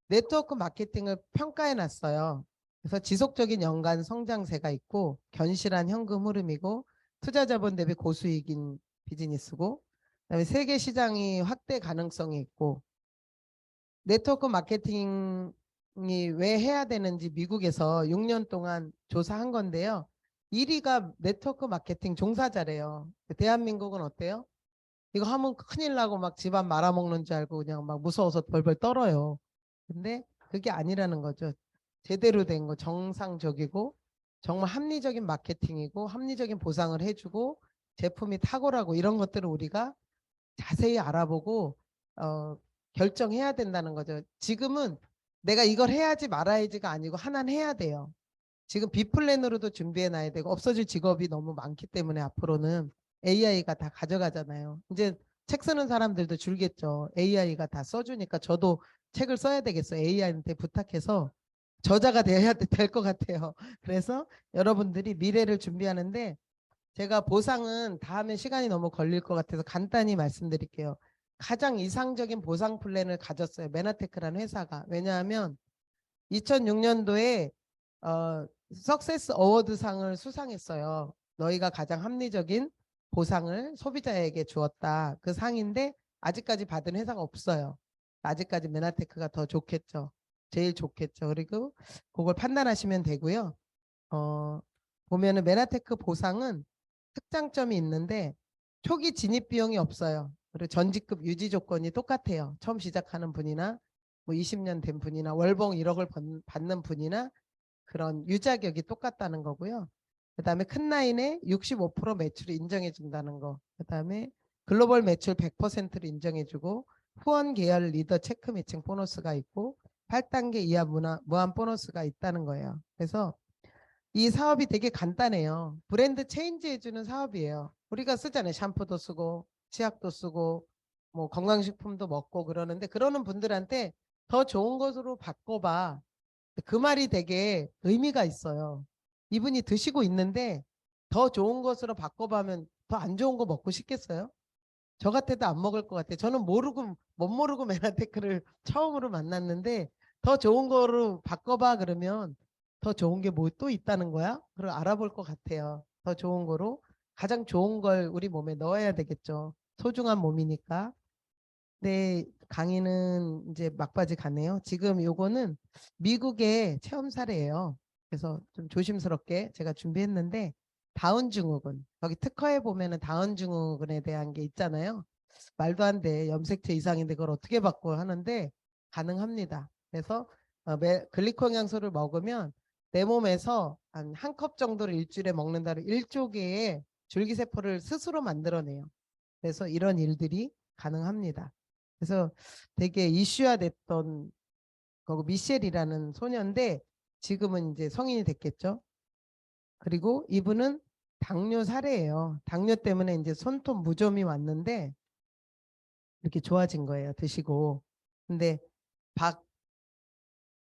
네트워크 마케팅을 평가해 놨어요. 그래서 지속적인 연간 성장세가 있고 견실한 현금 흐름이고 투자 자본 대비 고수익인 비즈니스고 그다음에 세계 시장이 확대 가능성이 있고 네트워크 마케팅이 왜 해야 되는지 미국에서 6년 동안 조사한 건데요. 1위가 네트워크 마케팅 종사자래요. 대한민국은 어때요? 이거 하면 큰일 나고 막 집안 말아먹는 줄 알고 그냥 막 무서워서 벌벌 떨어요. 근데 그게 아니라는 거죠. 제대로 된 거 정상적이고 정말 합리적인 마케팅이고 합리적인 보상을 해주고 제품이 탁월하고 이런 것들을 우리가 자세히 알아보고 어, 결정해야 된다는 거죠. 지금은 내가 이걸 해야지 말아야지가 아니고 하나는 해야 돼요. 지금 B플랜으로도 준비해 놔야 되고 없어질 직업이 너무 많기 때문에 앞으로는 AI가 다 가져가잖아요. 이제 책 쓰는 사람들도 줄겠죠. AI가 다 써주니까 저도 책을 써야 되겠어요. AI한테 부탁해서 저자가 돼야 될 것 같아요. 그래서 여러분들이 미래를 준비하는데 제가 보상은 다 하면 시간이 너무 걸릴 것 같아서 간단히 말씀드릴게요. 가장 이상적인 보상 플랜을 가졌어요. 메나테크라는 회사가. 왜냐하면 2006년도에 석세스 어워드상을 수상했어요. 너희가 가장 합리적인 보상을 소비자에게 주었다. 그 상인데 아직까지 받은 회사가 없어요. 아직까지 메나테크가 더 좋겠죠. 제일 좋겠죠. 그리고 그걸 판단하시면 되고요. 보면은 메나테크 보상은 특장점이 있는데 초기 진입 비용이 없어요. 그리고 전직급 유지 조건이 똑같아요. 처음 시작하는 분이나 뭐 20년 된 분이나 월봉 1억을 받는 분이나 그런 유자격이 똑같다는 거고요. 그다음에 큰 라인에 65% 매출을 인정해 준다는 거. 그다음에 글로벌 매출 100%를 인정해 주고 후원 계열 리더 체크 매칭 보너스가 있고 8단계 이하 무한 보너스가 있다는 거예요. 그래서 이 사업이 되게 간단해요. 브랜드 체인지 해주는 사업이에요. 우리가 쓰잖아요. 샴푸도 쓰고 치약도 쓰고 뭐 건강식품도 먹고 그러는데 그러는 분들한테 더 좋은 것으로 바꿔봐. 그 말이 되게 의미가 있어요. 이분이 드시고 있는데 더 좋은 것으로 바꿔봐면 더 안 좋은 거 먹고 싶겠어요? 저 같아도 안 먹을 것 같아요. 저는 모르고 못 모르고 메나테크를 처음으로 만났는데 더 좋은 거로 바꿔봐 그러면 더 좋은 게 뭐 또 있다는 거야? 그걸 알아볼 것 같아요. 더 좋은 거로 가장 좋은 걸 우리 몸에 넣어야 되겠죠. 소중한 몸이니까. 네, 강의는 이제 막바지 가네요. 지금 요거는 미국의 체험 사례예요. 그래서 좀 조심스럽게 제가 준비했는데 다운 증후군 거기 특허에 보면은 다운 증후군에 대한 게 있잖아요. 말도 안 돼. 염색체 이상인데 그걸 어떻게 바꿔 하는데 가능합니다. 그래서 글리코영양소를 먹으면 내 몸에서 한 컵 정도를 일주일에 먹는다로 1조 개의 줄기세포를 스스로 만들어내요. 그래서 이런 일들이 가능합니다. 그래서 되게 이슈화됐던 거고 미셸이라는 소녀인데 지금은 이제 성인이 됐겠죠. 그리고 이분은 당뇨 사례예요. 당뇨 때문에 이제 손톱 무좀이 왔는데 이렇게 좋아진 거예요. 드시고. 근데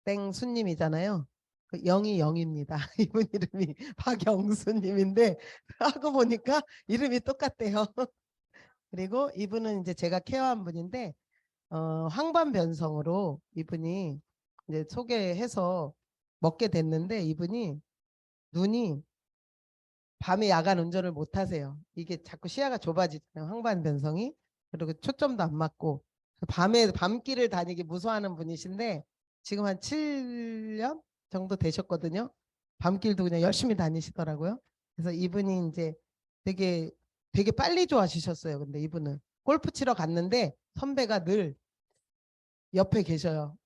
박땡수님이잖아요. 그 영이 영입니다. 이분 이름이 박영수님인데 하고 보니까 이름이 똑같대요. 그리고 이분은 이제 제가 케어한 분인데 황반변성으로 이분이 이제 소개해서 먹게 됐는데 이분이 눈이 밤에 야간 운전을 못 하세요. 이게 자꾸 시야가 좁아지잖아요. 황반변성이. 그리고 초점도 안 맞고 밤에 밤길을 다니기 무서워하는 분이신데 지금 한 7년 정도 되셨거든요. 밤길도 그냥 열심히 다니시더라고요. 그래서 이분이 이제 되게 되게 빨리 좋아지셨어요. 근데 이분은 골프 치러 갔는데 선배가 늘 옆에 계셔요.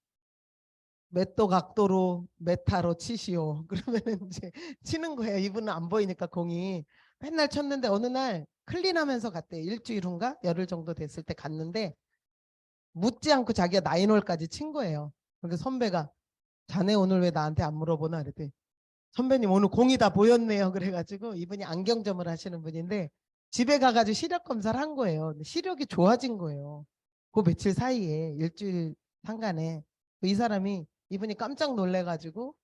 몇 도 각도로 메타로 치시오. 그러면은 이제 치는 거예요. 이분은 안 보이니까 공이. 맨날 쳤는데 어느 날 클린하면서 갔대요. 일주일 후인가 열흘 정도 됐을 때 갔는데 묻지 않고 자기가 나인홀까지 친 거예요. 그래서 선배가 자네 오늘 왜 나한테 안 물어보나 그랬더니 선배님 오늘 공이 다 보였네요. 그래가지고 이분이 안경점을 하시는 분인데 집에 가가지고 시력 검사를 한 거예요. 근데 시력이 좋아진 거예요. 그 며칠 사이에 일주일 상간에 이 사람이 이분이 깜짝 놀래가지고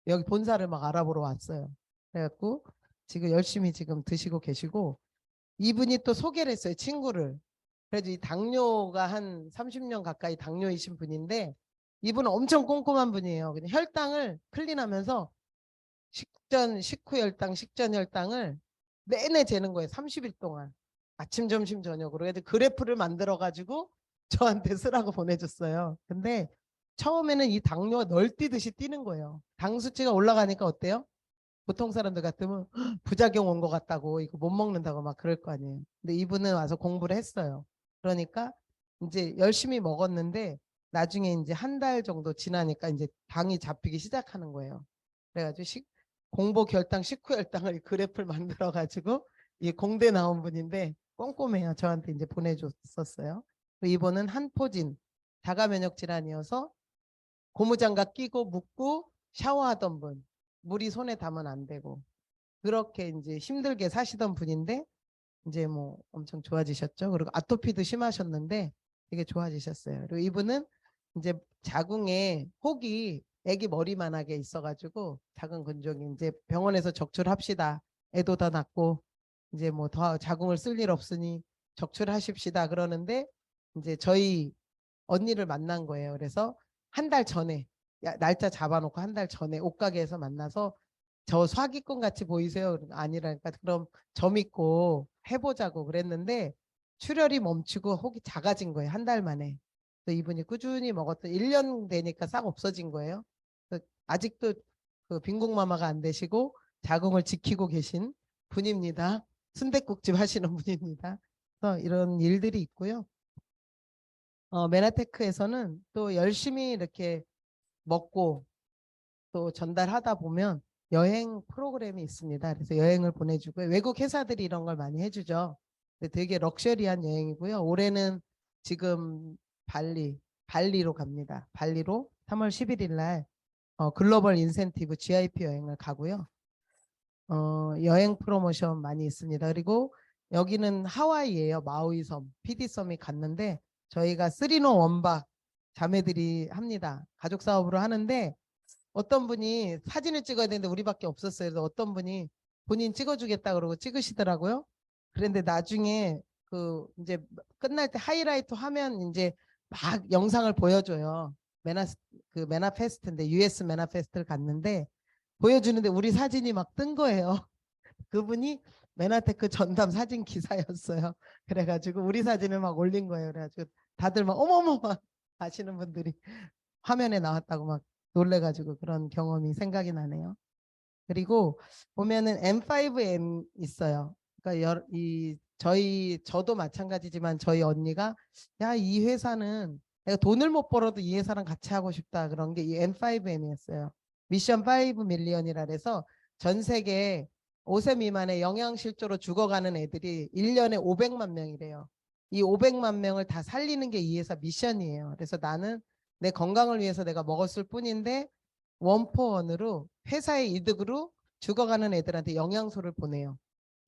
여기 본사를 막 알아보러 왔어요. 그래갖고 지금 열심히 지금 드시고 계시고 이분이 또 소개를 했어요. 친구를. 그래도 이 당뇨가 한 30년 가까이 당뇨이신 분인데 이분은 엄청 꼼꼼한 분이에요. 그냥 혈당을 클린하면서 식전, 식후 혈당, 식전 혈당을 내내 재는 거예요. 30일 동안. 아침, 점심, 저녁으로. 그래서 그래프를 만들어 가지고 저한테 쓰라고 보내줬어요. 근데 처음에는 이 당뇨가 널뛰듯이 뛰는 거예요. 당 수치가 올라가니까 어때요? 보통 사람들 같으면 부작용 온 것 같다고 이거 못 먹는다고 막 그럴 거 아니에요. 근데 이분은 와서 공부를 했어요. 그러니까 이제 열심히 먹었는데 나중에 이제 한 달 정도 지나니까 이제 당이 잡히기 시작하는 거예요. 그래가지고 공복 혈당, 식후 혈당을 그래프를 만들어 가지고 이 공대 나온 분인데 꼼꼼해요. 저한테 이제 보내줬었어요. 이번은 한포진 자가 면역 질환이어서 고무장갑 끼고 묻고 샤워하던 분, 물이 손에 닿으면 안 되고 그렇게 이제 힘들게 사시던 분인데 이제 뭐 엄청 좋아지셨죠. 그리고 아토피도 심하셨는데 되게 좋아지셨어요. 그리고 이분은 이제 자궁에 혹이 아기 머리만하게 있어가지고 작은 근종이 이제 병원에서 적출합시다. 애도 다 낳고 이제 뭐 더 자궁을 쓸 일 없으니 적출하십시다. 그러는데 이제 저희 언니를 만난 거예요. 그래서 한 달 전에 날짜 잡아놓고 한 달 전에 옷가게에서 만나서 저 사기꾼 같이 보이세요? 아니라니까 그럼 저 믿고 해보자고 그랬는데 출혈이 멈추고 혹이 작아진 거예요. 한 달 만에. 또 이분이 꾸준히 먹었던 1년 되니까 싹 없어진 거예요. 아직도 그 빈국마마가 안 되시고 자궁을 지키고 계신 분입니다. 순댓국집 하시는 분입니다. 그래서 이런 일들이 있고요. 메나테크에서는 또 열심히 이렇게 먹고 또 전달하다 보면 여행 프로그램이 있습니다. 그래서 여행을 보내주고 외국 회사들이 이런 걸 많이 해주죠. 근데 되게 럭셔리한 여행이고요. 올해는 지금 발리로 갑니다. 발리로 3월 11일 날 글로벌 인센티브 GIP 여행을 가고요. 여행 프로모션 많이 있습니다. 그리고 여기는 하와이예요. 마우이 섬, PD 섬이 갔는데 저희가 3노 원박 자매들이 합니다. 가족 사업으로 하는데 어떤 분이 사진을 찍어야 되는데 우리밖에 없었어요. 그래서 어떤 분이 본인 찍어주겠다 그러고 찍으시더라고요. 그런데 나중에 그 이제 끝날 때 하이라이트 하면 이제 막 영상을 보여줘요. 메나 페스트인데 US 메나 페스트를 갔는데 보여주는데 우리 사진이 막 뜬 거예요. 그분이 메나테크 전담 사진 기사였어요. 그래가지고 우리 사진을 막 올린 거예요. 그래가지고 다들 막 어머머 막 하시는 분들이 화면에 나왔다고 막 놀래가지고 그런 경험이 생각이 나네요. 그리고 보면은 M5M 있어요. 그러니까 저도 마찬가지지만 저희 언니가 야, 이 회사는 내가 돈을 못 벌어도 이 회사랑 같이 하고 싶다 그런 게 이 M5M이었어요. 미션 5 밀리언이라 해서 전 세계 5세 미만의 영양실조로 죽어가는 애들이 1년에 500만 명이래요. 이 500만 명을 다 살리는 게 이 회사 미션이에요. 그래서 나는 내 건강을 위해서 내가 먹었을 뿐인데 원포원으로 회사의 이득으로 죽어가는 애들한테 영양소를 보내요.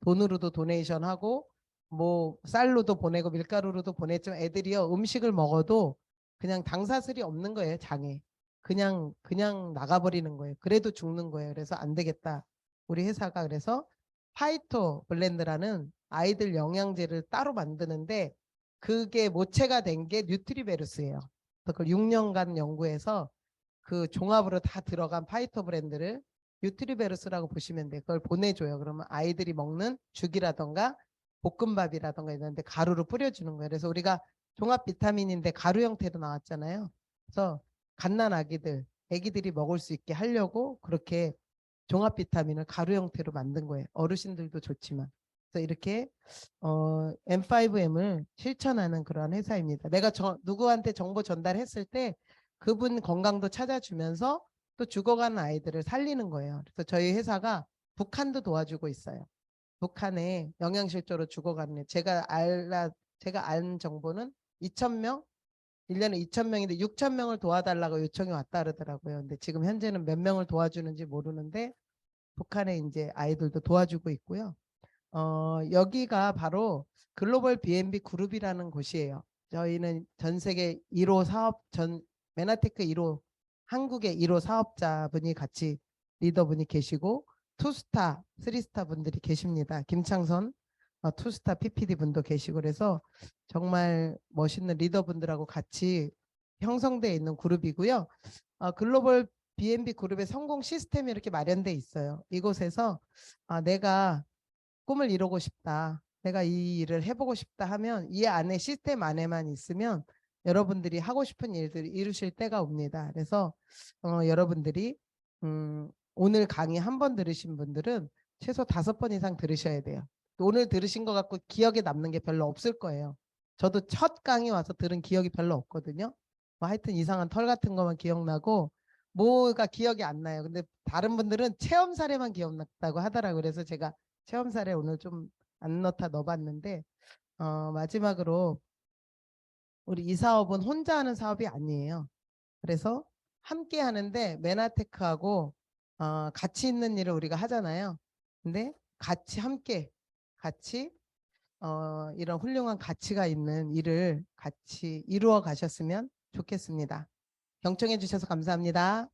돈으로도 도네이션하고 뭐 쌀로도 보내고 밀가루로도 보냈지만 애들이요 음식을 먹어도 그냥 당사슬이 없는 거예요 장에. 그냥 나가버리는 거예요. 그래도 죽는 거예요. 그래서 안 되겠다. 우리 회사가 그래서 파이토 블렌드라는 아이들 영양제를 따로 만드는데 그게 모체가 된 게 뉴트리베르스예요. 그걸 6년간 연구해서 그 종합으로 다 들어간 파이토 브랜드를 뉴트리베르스라고 보시면 돼요. 그걸 보내줘요. 그러면 아이들이 먹는 죽이라던가 볶음밥이라던가 이런데 가루로 뿌려주는 거예요. 그래서 우리가 종합 비타민인데 가루 형태로 나왔잖아요. 그래서 갓난 아기들이 먹을 수 있게 하려고 그렇게 종합 비타민을 가루 형태로 만든 거예요. 어르신들도 좋지만. 그래서 이렇게 M5M을 실천하는 그러한 회사입니다. 내가 누구한테 정보 전달했을 때 그분 건강도 찾아주면서 또 죽어가는 아이들을 살리는 거예요. 그래서 저희 회사가 북한도 도와주고 있어요. 북한에 영양실조로 죽어가는 애. 제가 안 정보는 2,000명, 1년에 2,000명인데 6,000명을 도와달라고 요청이 왔다 그러더라고요. 근데 지금 현재는 몇 명을 도와주는지 모르는데 북한에 이제 아이들도 도와주고 있고요. 여기가 바로 글로벌 B&B 그룹이라는 곳이에요. 저희는 전 세계 1호 메나테크 1호 한국의 1호 사업자분이 같이 리더분이 계시고 투스타, 쓰리스타 분들이 계십니다. 김창선 투스타 PPD 분도 계시고 그래서 정말 멋있는 리더분들하고 같이 형성되어 있는 그룹이고요. 글로벌 B&B 그룹의 성공 시스템이 이렇게 마련돼 있어요. 이곳에서 내가 꿈을 이루고 싶다. 내가 이 일을 해보고 싶다 하면 이 안에 시스템 안에만 있으면 여러분들이 하고 싶은 일들을 이루실 때가 옵니다. 그래서 여러분들이 오늘 강의 한 번 들으신 분들은 최소 5번 이상 들으셔야 돼요. 오늘 들으신 것 같고 기억에 남는 게 별로 없을 거예요. 저도 첫 강의 와서 들은 기억이 별로 없거든요. 뭐 하여튼 이상한 털 같은 것만 기억나고 뭐가 기억이 안 나요. 근데 다른 분들은 체험 사례만 기억났다고 하더라고요. 그래서 제가 체험 사례 오늘 좀 안 넣어봤는데 마지막으로 우리 이 사업은 혼자 하는 사업이 아니에요. 그래서 함께 하는데 메나테크하고 같이 있는 일을 우리가 하잖아요. 근데 같이 이런 훌륭한 가치가 있는 일을 같이 이루어 가셨으면 좋겠습니다. 경청해 주셔서 감사합니다.